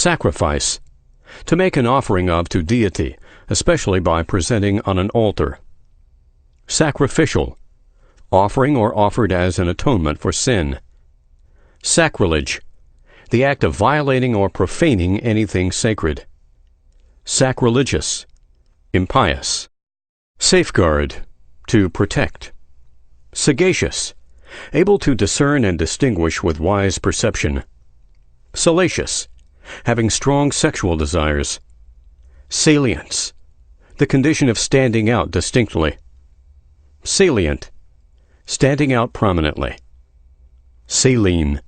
Sacrifice, to make an offering of to deity, especially by presenting on an altar. Sacrificial, offering or offered as an atonement for sin. Sacrilege, the act of violating or profaning anything sacred. Sacrilegious, impious. Safeguard, to protect. Sagacious, able to discern and distinguish with wise perception. Salacious, having strong sexual desires. Salience, the condition of standing out distinctly. Salient, standing out prominently. Saline,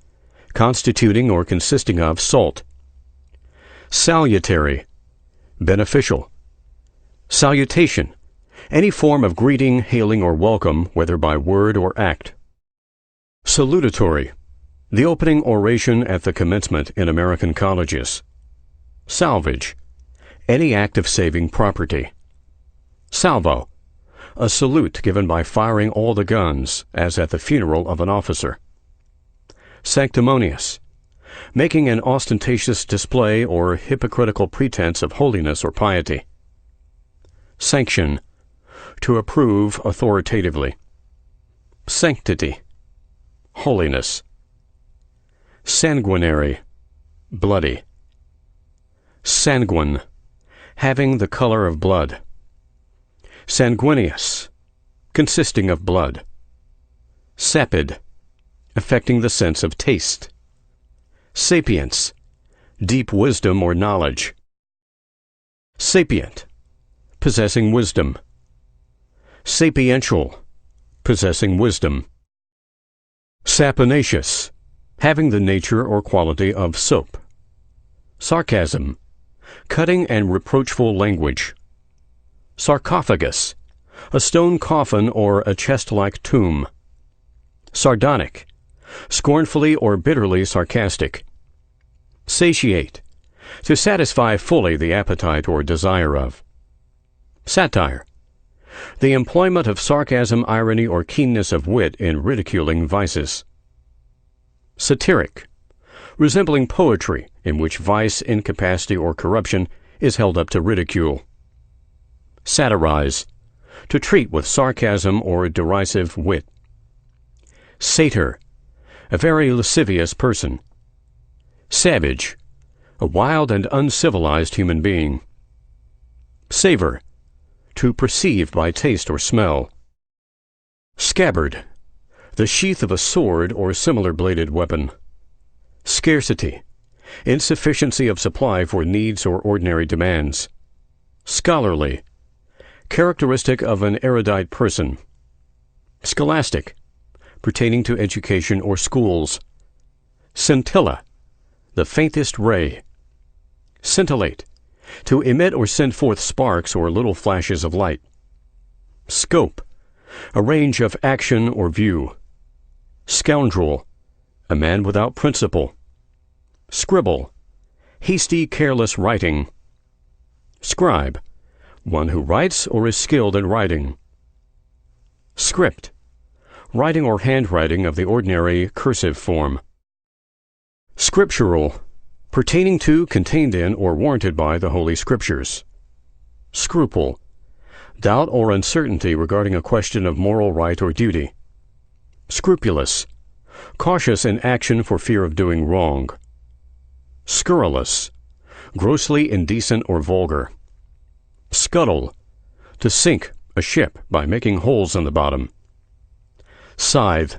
constituting or consisting of salt. Salutary, beneficial. Salutation, any form of greeting, hailing, or welcome, whether by word or act. Salutatory, the opening oration at the commencement in American colleges. Salvage, any act of saving property. Salvo, a salute given by firing all the guns, as at the funeral of an officer. Sanctimonious, making an ostentatious display or hypocritical pretense of holiness or piety. Sanction, to approve authoritatively. Sanctity, holiness. Sanguinary, bloody. Sanguine, having the color of blood. Sanguineous, consisting of blood. Sapid, affecting the sense of taste. Sapience, deep wisdom or knowledge. Sapient, possessing wisdom. Sapiential, possessing wisdom. Saponaceous, having the nature or quality of soap. Sarcasm, cutting and reproachful language. Sarcophagus, a stone coffin or a chest-like tomb. Sardonic, scornfully or bitterly sarcastic. Satiate, to satisfy fully the appetite or desire of. Satire, the employment of sarcasm, irony, or keenness of wit in ridiculing vices. Satiric, resembling poetry in which vice, incapacity, or corruption is held up to ridicule. Satirize, to treat with sarcasm or derisive wit. Satyr, a very lascivious person. Savage, a wild and uncivilized human being. Savor, to perceive by taste or smell. Scabbard, the sheath of a sword or similar bladed weapon. Scarcity, insufficiency of supply for needs or ordinary demands. Scholarly, characteristic of an erudite person. Scholastic, pertaining to education or schools. Scintilla, the faintest ray. Scintillate, to emit or send forth sparks or little flashes of light. Scope, a range of action or view. Scoundrel, a man without principle. Scribble, hasty, careless writing. Scribe, one who writes or is skilled in writing. Script, writing or handwriting of the ordinary cursive form. Scriptural, pertaining to, contained in, or warranted by the Holy Scriptures. Scruple, doubt or uncertainty regarding a question of moral right or duty. Scrupulous, cautious in action for fear of doing wrong. Scurrilous, grossly indecent or vulgar. Scuttle, to sink a ship by making holes in the bottom. Scythe,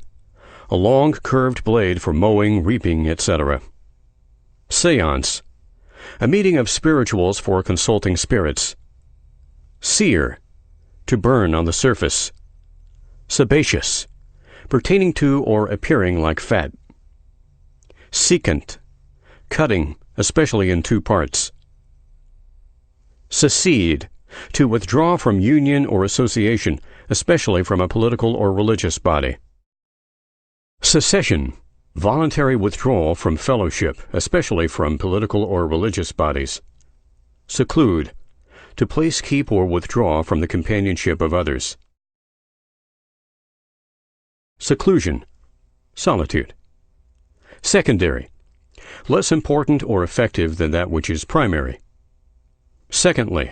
a long curved blade for mowing, reaping, etc. Seance, a meeting of spirituals for consulting spirits. Sear, to burn on the surface. Sebaceous, pertaining to or appearing like fat. Secant, cutting, especially in two parts. Secede, to withdraw from union or association, especially from a political or religious body. Secession, voluntary withdrawal from fellowship, especially from political or religious bodies. Seclude, to place, keep, or withdraw from the companionship of others. Seclusion, solitude. Secondary, less important or effective than that which is primary. Secondly,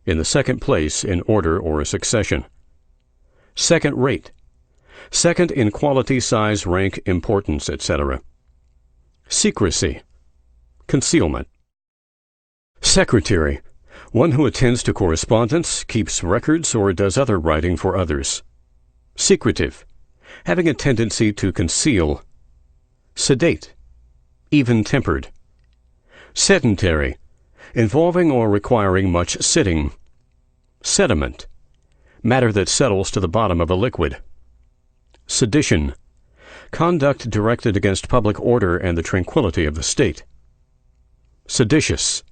in the second place in order or succession. Second rate, second in quality, size, rank, importance, etc. Secrecy, concealment. Secretary, one who attends to correspondence, keeps records, or does other writing for others. Secretive, having a tendency to conceal. Sedate, even-tempered. Sedentary, involving or requiring much sitting. Sediment, matter that settles to the bottom of a liquid. Sedition, conduct directed against public order and the tranquility of the state. Seditious,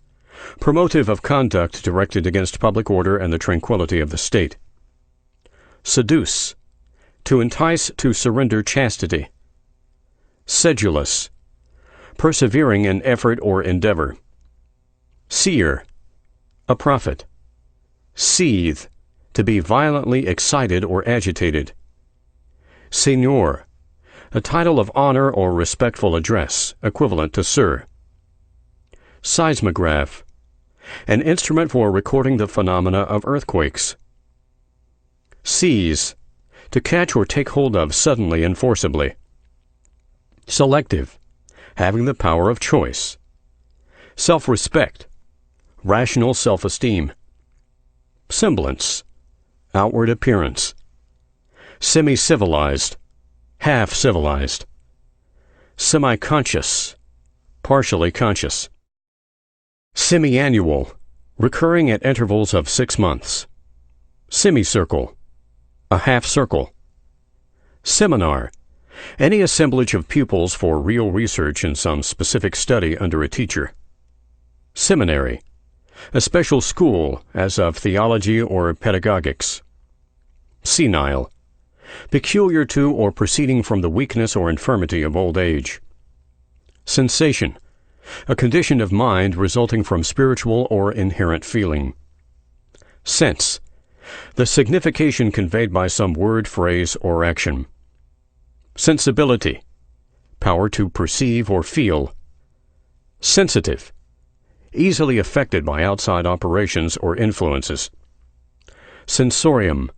promotive of conduct directed against public order and the tranquility of the state. Seduce, to entice to surrender chastity. Sedulous, persevering in effort or endeavor. Seer, a prophet. Seethe, to be violently excited or agitated. Seigneur, a title of honor or respectful address, equivalent to sir. Seismograph, an instrument for recording the phenomena of earthquakes. Seize, to catch or take hold of suddenly and forcibly. Selective, having the power of choice. Self-respect, rational self-esteem. Semblance, outward appearance. Semi-civilized, half-civilized. Semi-conscious, partially conscious. Semi-annual, recurring at intervals of 6 months. Semicircle, a half-circle. Seminar, any assemblage of pupils for real research in some specific study under a teacher. Seminary, a special school, as of theology or pedagogics. Senile, peculiar to or proceeding from the weakness or infirmity of old age. Sensation, a condition of mind resulting from spiritual or inherent feeling. Sense, the signification conveyed by some word, phrase, or action. Sensibility, power to perceive or feel. Sensitive, easily affected by outside operations or influences. Sensorium,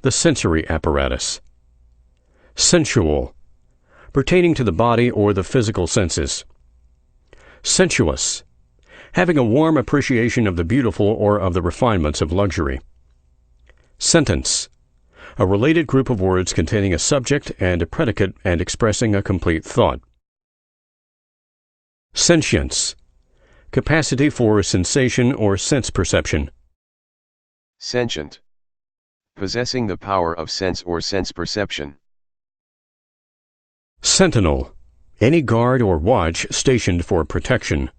the sensory apparatus. Sensual, pertaining to the body or the physical senses. Sensuous, having a warm appreciation of the beautiful or of the refinements of luxury. Sentence, a related group of words containing a subject and a predicate and expressing a complete thought. Sentience, capacity for sensation or sense perception. Sentient, possessing the power of sense or sense perception. Sentinel, any guard or watch stationed for protection.